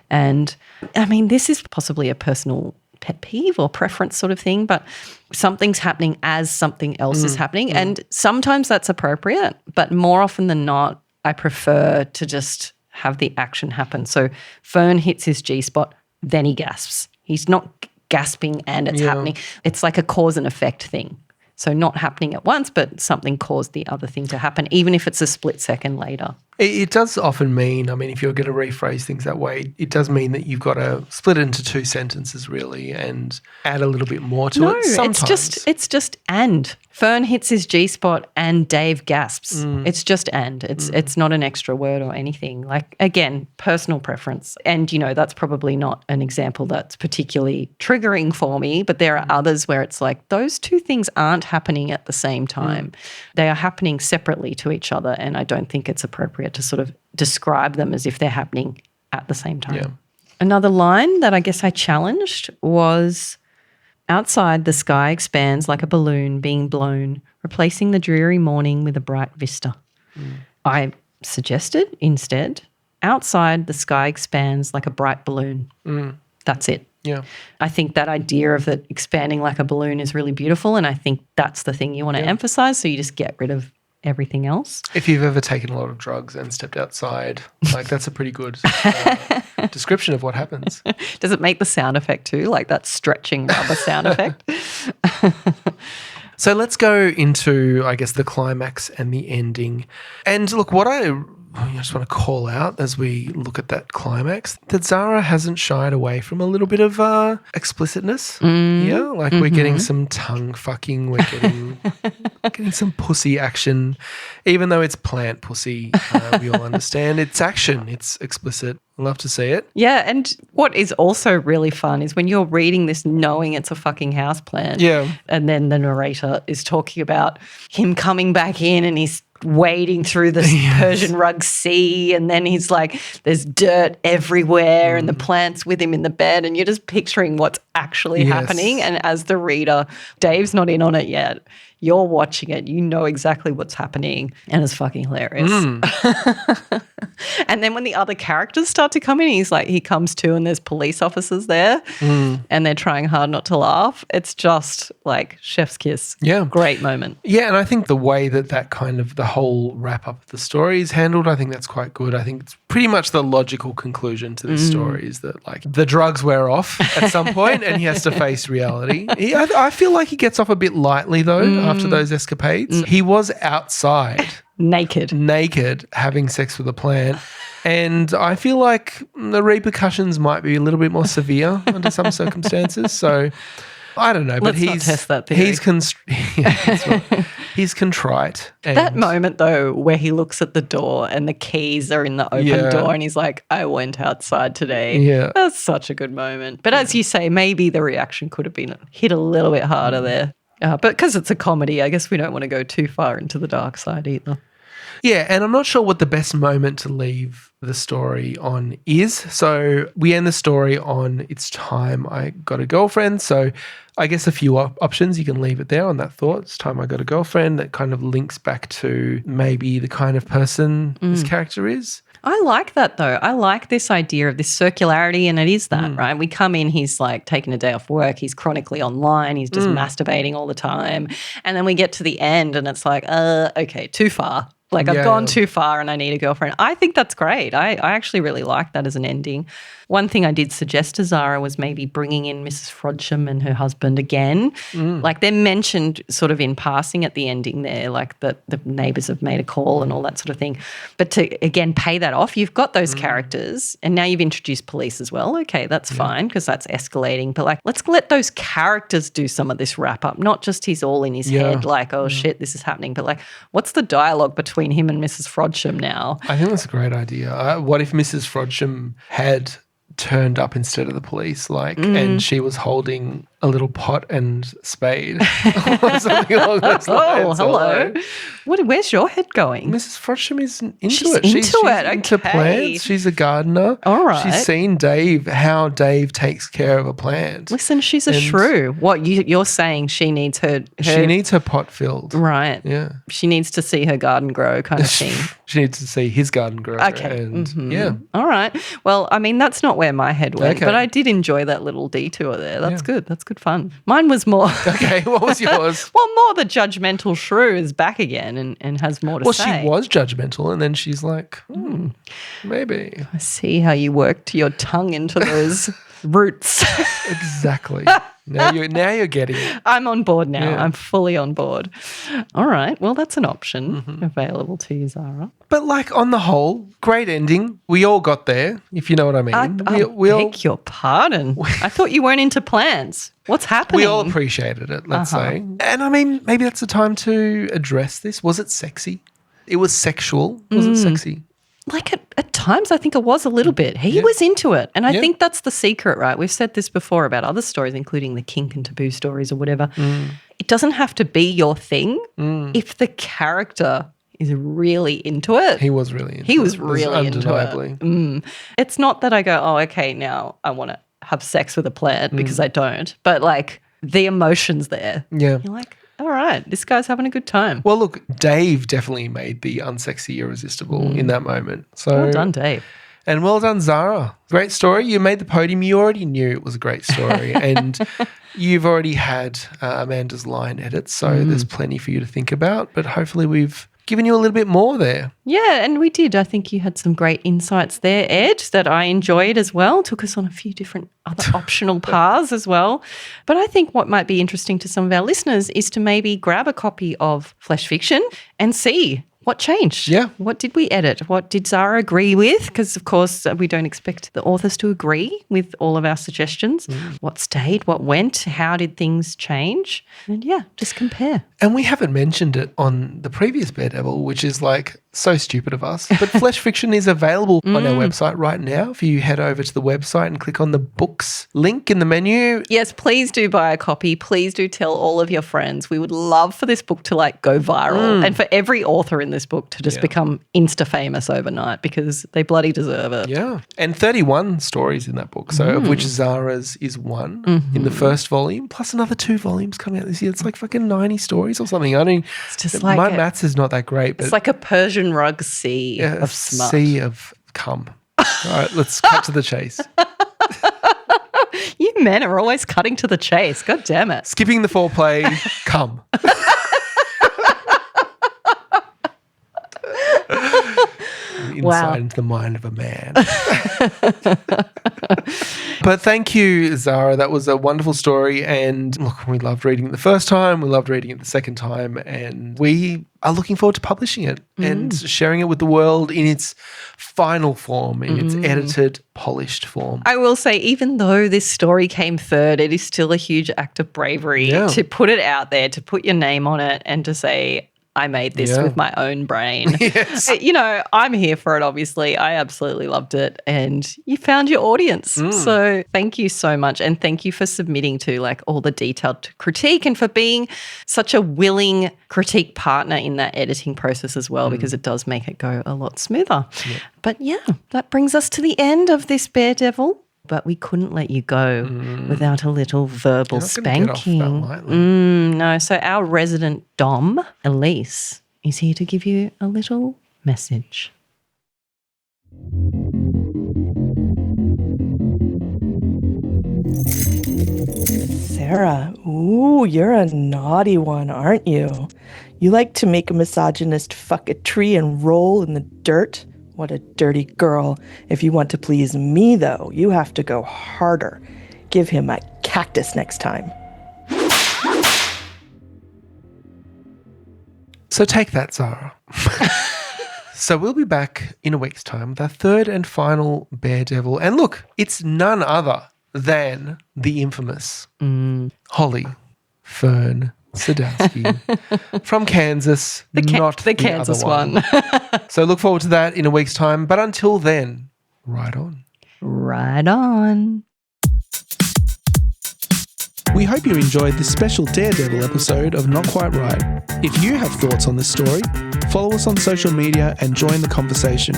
And I mean, this is possibly a personal pet peeve or preference sort of thing, but something's happening as something else is happening. And sometimes that's appropriate, but more often than not, I prefer to just have the action happen. So Fern hits his G-spot, then he gasps. He's not gasping and it's happening. It's like a cause and effect thing. So not happening at once, but something caused the other thing to happen, even if it's a split second later. It does often mean, I mean, if you're going to rephrase things that way, it does mean that you've got to split it into two sentences really and add a little bit more to it sometimes. it's just and. Fern hits his G-spot and Dave gasps. It's just and. It's not an extra word or anything. Like, again, personal preference. And, you know, that's probably not an example that's particularly triggering for me, but there are others where it's like those two things aren't happening at the same time. They are happening separately to each other, and I don't think it's appropriate to sort of describe them as if they're happening at the same time. Yeah. Another line that I guess I challenged was, outside the sky expands like a balloon being blown, replacing the dreary morning with a bright vista. I suggested instead, outside the sky expands like a bright balloon. That's it. Yeah. I think that idea of it expanding like a balloon is really beautiful, and I think that's the thing you want to emphasize, so you just get rid of everything else. If you've ever taken a lot of drugs and stepped outside, like that's a pretty good description of what happens. Does it make the sound effect too, like that stretching rubber sound effect? So let's go into, I guess, the climax and the ending. And look, what I just want to call out as we look at that climax, that Zarah hasn't shied away from a little bit of explicitness. Yeah, like we're getting some tongue fucking, we're getting some pussy action, even though it's plant pussy. We all understand it's action, it's explicit. Love to see it. Yeah, and what is also really fun is when you're reading this knowing it's a fucking houseplant. Yeah. And then the narrator is talking about him coming back in and he's wading through the Persian rug sea, and then he's like, there's dirt everywhere and the plant's with him in the bed, and you're just picturing what's actually happening. And as the reader, Dave's not in on it yet. You're watching it. You know exactly what's happening, and it's fucking hilarious. And then when the other characters start to come in, he comes to and there's police officers there and they're trying hard not to laugh. It's just like chef's kiss. Yeah. Great moment. Yeah, and I think the way that kind of the whole wrap up of the story is handled, I think that's quite good. I think it's pretty much the logical conclusion to this story is that like the drugs wear off at some point and he has to face reality. I feel like he gets off a bit lightly though after those escapades. He was outside. Naked, having sex with a plant. And I feel like the repercussions might be a little bit more severe under some circumstances. So I don't know, but Let's not test that theory. He's contrite. And that moment though where he looks at the door and the keys are in the open door and he's like, I went outside today. Yeah. That's such a good moment. But as you say, maybe the reaction could have been hit a little bit harder there. But because it's a comedy, I guess we don't want to go too far into the dark side either. Yeah, and I'm not sure what the best moment to leave the story on is. So we end the story on it's time I got a girlfriend. So I guess a few options. You can leave it there on that thought. It's time I got a girlfriend. That kind of links back to maybe the kind of person this character is. I like that though. I like this idea of this circularity, and it is that, right? We come in, he's like taking a day off work, he's chronically online, he's just masturbating all the time. And then we get to the end and it's like, okay, too far. Like I've gone too far and I need a girlfriend. I think that's great. great. I actually really liked that as an ending. One thing I did suggest to Zarah was maybe bringing in Mrs. Frodsham and her husband again. Like they're mentioned sort of in passing at the ending there, like the neighbours have made a call and all that sort of thing. But to, again, pay that off, you've got those characters and now you've introduced police as well. Okay, that's fine because that's escalating. But like, let's let those characters do some of this wrap up, not just he's all in his head like, oh shit, this is happening. But like, what's the dialogue between him and Mrs. Frodsham now? I think that's a great idea. What if Mrs. Frodsham had turned up instead of the police, like, and she was holding a little pot and spade or something along those lines? Hello. Where's your head going? Mrs. Frodsham is into it. She's into okay. plants. She's a gardener. All right. She's seen how Dave takes care of a plant. Listen, she's a shrew. What, you're saying she needs her... She needs her pot filled. Right. Yeah. She needs to see her garden grow kind of thing. She needs to see his garden grow. Okay. And yeah. All right. Well, I mean, that's not where my head went, Okay. but I did enjoy that little detour there. That's good. That's good fun. Mine was more... Okay, what was yours? Well, more the judgmental shrew is back again and has more to say. Well, she was judgmental and then she's like, maybe. I see how you worked your tongue into those roots. Exactly. Now you're getting it. I'm on board now. Yeah. I'm fully on board. All right. Well, that's an option available to you, Zarah. But like on the whole, great ending. We all got there, if you know what I mean. I beg your pardon. I thought you weren't into plants. What's happening? We all appreciated it, let's say. And I mean, maybe that's the time to address this. Was it sexy? It was sexual. Was it sexy? Like at times, I think it was a little bit. He was into it. And I think that's the secret, right? We've said this before about other stories, including the kink and taboo stories or whatever. It doesn't have to be your thing if the character is really into it. He was really into it. He was really into undeniably. it. It's not that I go, oh, okay, now I want to have sex with a plant because I don't. But like the emotions there. Yeah. You're like, all right, this guy's having a good time. Well, look, Dave definitely made the unsexy irresistible in that moment. So Well done, Dave. And well done, Zarah. Great story. You made the podium. You already knew it was a great story. And you've already had Amanda's line edit, so there's plenty for you to think about. But hopefully we've given you a little bit more there. Yeah, and we did. I think you had some great insights there, Ed, that I enjoyed as well. Took us on a few different other optional paths as well. But I think what might be interesting to some of our listeners is to maybe grab a copy of Flesh Fiction and see what changed. Yeah. What did we edit? What did Zarah agree with? Because, of course, we don't expect the authors to agree with all of our suggestions. What stayed? What went? How did things change? And, yeah, just compare. And we haven't mentioned it on the previous Baredevil, which is like so stupid of us. But Flesh Fiction is available on our website right now. If you head over to the website and click on the books link in the menu. Yes, please do buy a copy. Please do tell all of your friends. We would love for this book to like go viral and for every author in this book to just become insta-famous overnight because they bloody deserve it. Yeah. And 31 stories in that book, so of which Zarah's is one in the first volume, plus another 2 volumes coming out this year. It's like fucking 90 stories or something. I mean, It's just like my maths is not that great. But it's like a Persian rug sea of smut. sea of cum. All right, let's cut to the chase. You men are always cutting to the chase. God damn it. Skipping the foreplay, cum. Insight into the mind of a man. But thank you, Zarah. That was a wonderful story. And look, we loved reading it the first time. We loved reading it the second time. And we are looking forward to publishing it and sharing it with the world in its final form, in its edited, polished form. I will say, even though this story came third, it is still a huge act of bravery to put it out there, to put your name on it and to say, I made this with my own brain. Yes. You know, I'm here for it, obviously. I absolutely loved it. And you found your audience. So thank you so much. And thank you for submitting to like all the detailed critique and for being such a willing critique partner in that editing process as well, because it does make it go a lot smoother. Yeah. But yeah, that brings us to the end of this Baredevil. But we couldn't let you go without a little verbal spanking. Get off that lightly. No, so our resident Dom, Elise, is here to give you a little message. Sarah, ooh, you're a naughty one, aren't you? You like to make a misogynist fuck a tree and roll in the dirt? What a dirty girl. If you want to please me, though, you have to go harder. Give him a cactus next time. So take that, Zarah. So we'll be back in a week's time with our third and final Baredevil. And look, it's none other than the infamous Holly Fern Sadowski from Kansas, not the Kansas other one. So look forward to that in a week's time. But until then, right on. Right on. We hope you enjoyed this special Daredevil episode of Not Quite Right. If you have thoughts on this story, follow us on social media and join the conversation.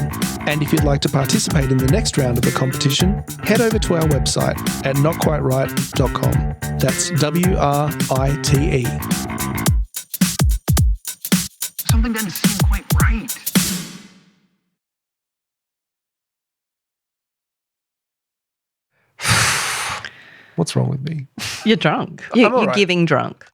And if you'd like to participate in the next round of the competition, head over to our website at notquiteright.com. That's WRITE. Something doesn't seem quite right. What's wrong with me? You're drunk. I'm all You're right. giving drunk.